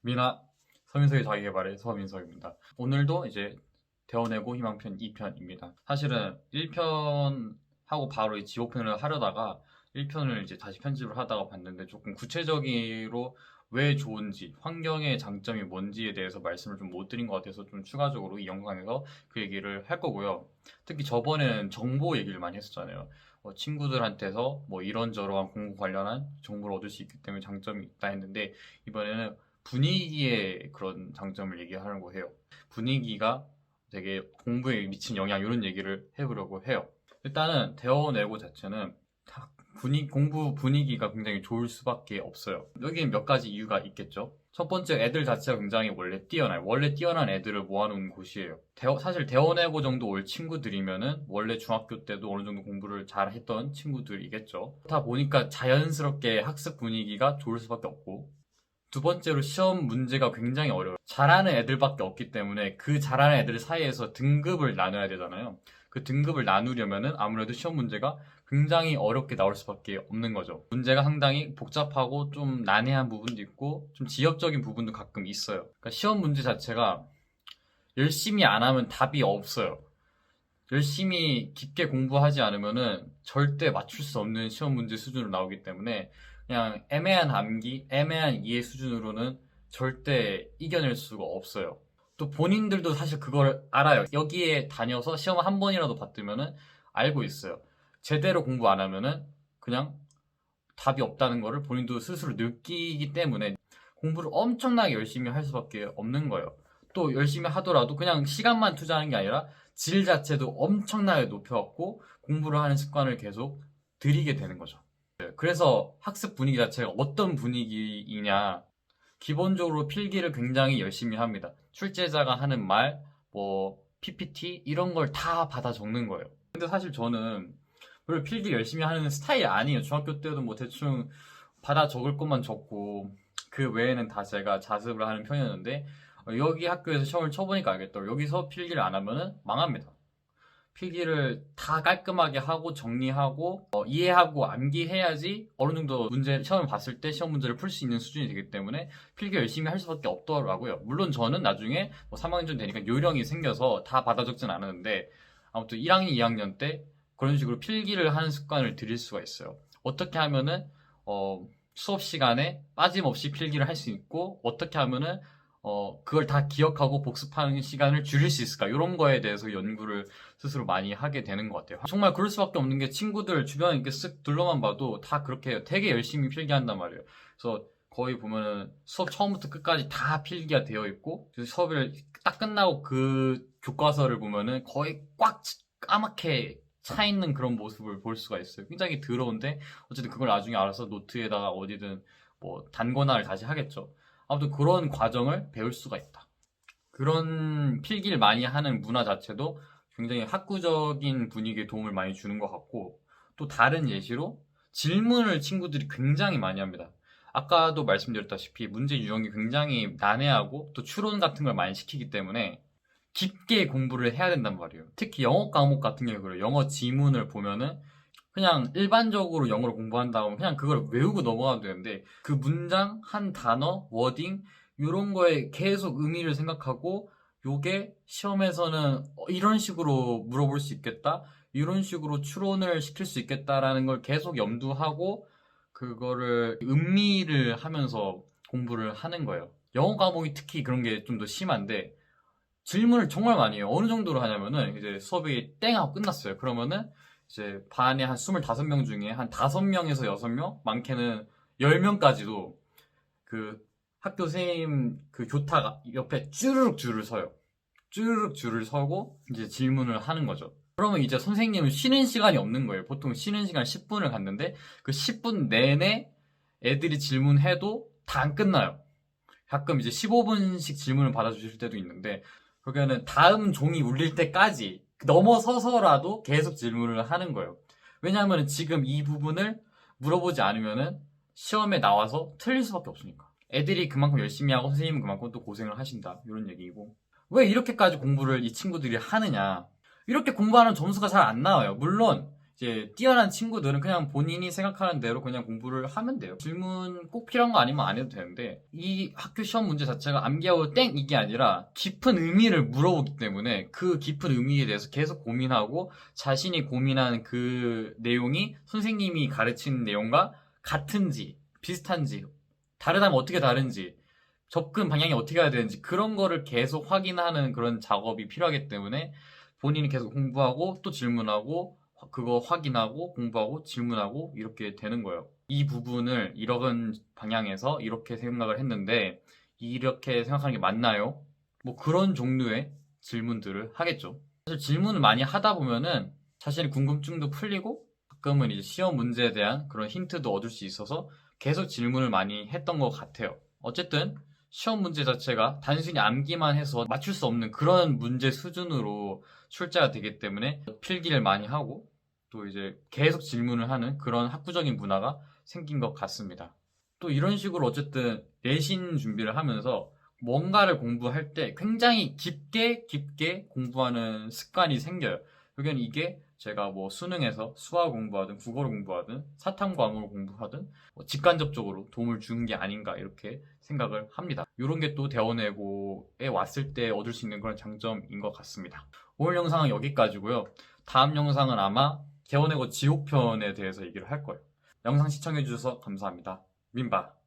미나 서민석의 자기계발의 서민석입니다. 오늘도 이제 대원해고 희망편 2편입니다. 사실은 1편 하고 바로 이 지옥편을 하려다가 1편을 이제 다시 편집을 하다가 봤는데 조금 구체적으로 왜 좋은지, 환경의 장점이 뭔지에 대해서 말씀을 좀 못 드린 것 같아서 좀 추가적으로 이 영상에서 그 얘기를 할 거고요. 특히 저번에는 정보 얘기를 많이 했었잖아요. 친구들한테서 뭐 이런저런 공부 관련한 정보를 얻을 수 있기 때문에 장점이 있다 했는데 이번에는 분위기의 그런 장점을 얘기하려고 해요. 분위기가 되게 공부에 미친 영향 이런 얘기를 해보려고 해요. 일단은 대원외고 자체는 공부 분위기가 굉장히 좋을 수밖에 없어요. 여기는 몇 가지 이유가 있겠죠. 첫 번째, 애들 자체가 굉장히 원래 뛰어난 애들을 모아놓은 곳이에요. 사실 대원외고 정도 올 친구들이면은 원래 중학교 때도 어느 정도 공부를 잘 했던 친구들이겠죠. 그렇다 보니까 자연스럽게 학습 분위기가 좋을 수밖에 없고, 두 번째로 시험 문제가 굉장히 어려워요. 잘하는 애들밖에 없기 때문에 그 잘하는 애들 사이에서 등급을 나눠야 되잖아요. 그 등급을 나누려면은 아무래도 시험 문제가 굉장히 어렵게 나올 수밖에 없는 거죠. 문제가 상당히 복잡하고 좀 난해한 부분도 있고 좀 지역적인 부분도 가끔 있어요. 그러니까 시험 문제 자체가 열심히 안 하면 답이 없어요. 열심히 깊게 공부하지 않으면은 절대 맞출 수 없는 시험 문제 수준으로 나오기 때문에 그냥 애매한 암기, 애매한 이해 수준으로는 절대 이겨낼 수가 없어요. 또 본인들도 사실 그걸 알아요. 여기에 다녀서 시험 한 번이라도 봤으면은 알고 있어요. 제대로 공부 안 하면은 그냥 답이 없다는 거를 본인도 스스로 느끼기 때문에 공부를 엄청나게 열심히 할 수밖에 없는 거예요. 또 열심히 하더라도 그냥 시간만 투자하는 게 아니라 질 자체도 엄청나게 높여갖고 공부를 하는 습관을 계속 들이게 되는 거죠. 그래서 학습 분위기 자체가 어떤 분위기이냐. 기본적으로 필기를 굉장히 열심히 합니다. 출제자가 하는 말, PPT 이런 걸 다 받아 적는 거예요. 근데 사실 저는 별로 필기 열심히 하는 스타일이 아니에요. 중학교 때도 뭐 대충 받아 적을 것만 적고 그 외에는 다 제가 자습을 하는 편이었는데 여기 학교에서 시험을 쳐보니까 알겠더라고요. 여기서 필기를 안 하면은 망합니다. 필기를 다 깔끔하게 하고 정리하고 이해하고 암기해야지 어느 정도 시험을 봤을 때 시험 문제를 풀 수 있는 수준이 되기 때문에 필기 열심히 할 수밖에 없더라고요. 물론 저는 나중에 3학년 되니까 요령이 생겨서 다 받아 적진 않았는데 아무튼 1학년, 2학년 때 그런 식으로 필기를 하는 습관을 들일 수가 있어요. 어떻게 하면은 수업 시간에 빠짐없이 필기를 할 수 있고 어떻게 하면은 그걸 다 기억하고 복습하는 시간을 줄일 수 있을까? 이런 거에 대해서 연구를 스스로 많이 하게 되는 것 같아요. 정말 그럴 수밖에 없는 게 친구들 주변에 이렇게 쓱 둘러만 봐도 다 그렇게 해요. 되게 열심히 필기한단 말이에요. 그래서 거의 보면은 수업 처음부터 끝까지 다 필기가 되어 있고 수업을 딱 끝나고 그 교과서를 보면은 거의 꽉 까맣게 차 있는 그런 모습을 볼 수가 있어요. 굉장히 더러운데 어쨌든 그걸 나중에 알아서 노트에다가 어디든 단권화를 다시 하겠죠. 아무튼 그런 과정을 배울 수가 있다. 그런 필기를 많이 하는 문화 자체도 굉장히 학구적인 분위기에 도움을 많이 주는 것 같고, 또 다른 예시로 질문을 친구들이 굉장히 많이 합니다. 아까도 말씀드렸다시피 문제 유형이 굉장히 난해하고 또 추론 같은 걸 많이 시키기 때문에 깊게 공부를 해야 된단 말이에요. 특히 영어 과목 같은 경우에 그래요. 영어 지문을 보면은 그냥 일반적으로 영어를 공부한다고 그냥 그걸 외우고 넘어가도 되는데 그 문장, 한 단어, 워딩 이런 거에 계속 의미를 생각하고 요게 시험에서는 이런 식으로 물어볼 수 있겠다. 이런 식으로 추론을 시킬 수 있겠다라는 걸 계속 염두하고 그거를 음미를 하면서 공부를 하는 거예요. 영어 과목이 특히 그런 게 좀 더 심한데 질문을 정말 많이 해요. 어느 정도로 하냐면은 이제 수업이 땡 하고 끝났어요. 그러면은 이제 반에 한 25명 중에 한 5명에서 6명, 많게는 10명까지도 그 학교 선생님 그 교탁 옆에 쭈르륵 줄을 서요. 쭈르륵 줄을 서고 이제 질문을 하는 거죠. 그러면 이제 선생님은 쉬는 시간이 없는 거예요. 보통 쉬는 시간 10분을 갖는데 그 10분 내내 애들이 질문해도 다 안 끝나요. 가끔 이제 15분씩 질문을 받아주실 때도 있는데 그러면은 다음 종이 울릴 때까지 넘어서서라도 계속 질문을 하는 거예요. 왜냐하면 지금 이 부분을 물어보지 않으면은 시험에 나와서 틀릴 수밖에 없으니까. 애들이 그만큼 열심히 하고 선생님은 그만큼 또 고생을 하신다. 이런 얘기이고. 왜 이렇게까지 공부를 이 친구들이 하느냐. 이렇게 공부하는 점수가 잘 안 나와요. 물론 이제 뛰어난 친구들은 그냥 본인이 생각하는 대로 그냥 공부를 하면 돼요. 질문 꼭 필요한 거 아니면 안 해도 되는데 이 학교 시험 문제 자체가 암기하고 땡 이게 아니라 깊은 의미를 물어보기 때문에 그 깊은 의미에 대해서 계속 고민하고 자신이 고민한 그 내용이 선생님이 가르치는 내용과 같은지 비슷한지 다르다면 어떻게 다른지 접근 방향이 어떻게 해야 되는지 그런 거를 계속 확인하는 그런 작업이 필요하기 때문에 본인이 계속 공부하고 또 질문하고 그거 확인하고 공부하고 질문하고 이렇게 되는 거예요. 이 부분을 이런 방향에서 이렇게 생각을 했는데 이렇게 생각하는 게 맞나요? 뭐 그런 종류의 질문들을 하겠죠. 사실 질문을 많이 하다 보면은 자신의 궁금증도 풀리고 가끔은 이제 시험 문제에 대한 그런 힌트도 얻을 수 있어서 계속 질문을 많이 했던 것 같아요. 어쨌든 시험 문제 자체가 단순히 암기만 해서 맞출 수 없는 그런 문제 수준으로 출제가 되기 때문에 필기를 많이 하고 또 이제 계속 질문을 하는 그런 학구적인 문화가 생긴 것 같습니다. 또 이런 식으로 어쨌든 내신 준비를 하면서 뭔가를 공부할 때 굉장히 깊게 공부하는 습관이 생겨요. 여기는 이게 제가 뭐 수능에서 수학 공부하든 국어를 공부하든 사탐 과목을 공부하든 뭐 직간접적으로 도움을 주는 게 아닌가 이렇게 생각을 합니다. 이런 게 또 대원외고에 왔을 때 얻을 수 있는 그런 장점인 것 같습니다. 오늘 영상은 여기까지고요. 다음 영상은 아마 대원외고 지옥편에 대해서 얘기를 할 거예요. 영상 시청해주셔서 감사합니다. 민바.